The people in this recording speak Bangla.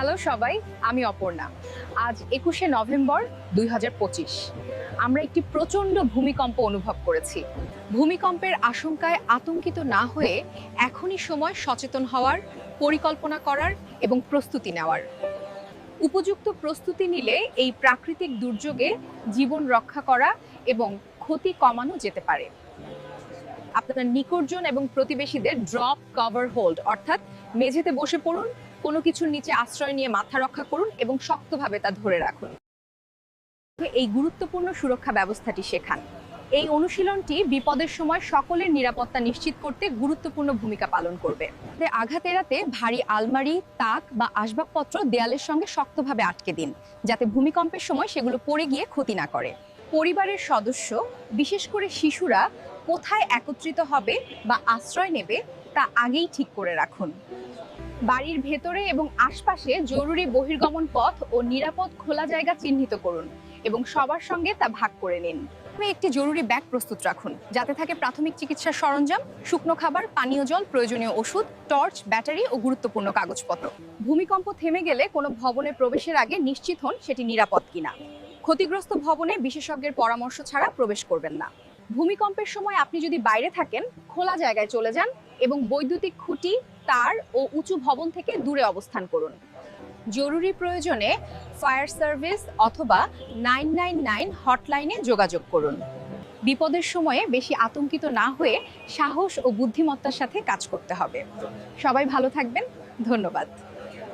হ্যালো সবাই, আমি অপর্ণা। আজ 21শে নভেম্বর 2025। আমরা একটি প্রচণ্ড ভূমিকম্প অনুভব করেছি। ভূমিকম্পের আশঙ্কায় আতঙ্কিত না হয়ে এখনই সময় সচেতন হওয়ার, পরিকল্পনা করার এবং প্রস্তুতি নেওয়ার। উপযুক্ত প্রস্তুতি নিলে এই প্রাকৃতিক দুর্যোগে জীবন রক্ষা করা এবং ক্ষতি কমানো যেতে পারে। আপনার নিকটজন এবং প্রতিবেশীদের ড্রপ, কভার, হোল্ড অর্থাৎ মেঝেতে বসে পড়ুন, কোনো কিছুর নিচে আশ্রয় নিয়ে মাথা রক্ষা করুন এবং শক্তভাবে তা ধরে রাখুন। এই গুরুত্বপূর্ণ সুরক্ষা ব্যবস্থাটি শেখান। এই অনুশীলনটি বিপদের সময় সকলের নিরাপত্তা নিশ্চিত করতে গুরুত্বপূর্ণ ভূমিকা পালন করবে। আঘাত এড়াতে ভারী আলমারি, তাক বা আসবাবপত্র দেয়ালের সঙ্গে শক্তভাবে আটকে দিন, যাতে ভূমিকম্পের সময় সেগুলো পড়ে গিয়ে ক্ষতি না করে। পরিবারের সদস্য, বিশেষ করে শিশুরা, কোথায় একত্রিত হবে বা আশ্রয় নেবে তা আগেই ঠিক করে রাখুন। বাড়ির ভেতরে এবং আশপাশে জরুরি বহির্গমন পথ ও নিরাপদ খোলা জায়গা চিহ্নিত করুন এবং সবার সঙ্গে তা ভাগ করে নিন। একটি জরুরি ব্যাগ প্রস্তুত রাখুন, যাতে থাকে প্রাথমিক চিকিৎসার সরঞ্জাম, শুকনো খাবার, পানীয় জল, প্রয়োজনীয় ওষুধ, টর্চ, ব্যাটারি ও গুরুত্বপূর্ণ কাগজপত্র। ভূমিকম্প থেমে গেলে কোনো ভবনে প্রবেশের আগে নিশ্চিত হন সেটি নিরাপদ কিনা। ক্ষতিগ্রস্ত ভবনে বিশেষজ্ঞের পরামর্শ ছাড়া প্রবেশ করবেন না। ভূমিকম্পের সময় আপনি যদি বাইরে থাকেন, খোলা জায়গায় চলে যান এবং বৈদ্যুতিক খুঁটি, তার ও উঁচু ভবন থেকে দূরে অবস্থান করুন। জরুরি প্রয়োজনে ফায়ার সার্ভিস অথবা 999 হটলাইনে যোগাযোগ করুন। বিপদের সময়ে বেশি আতঙ্কিত না হয়ে সাহস ও বুদ্ধিমত্তার সাথে কাজ করতে হবে। সবাই ভালো থাকবেন। ধন্যবাদ।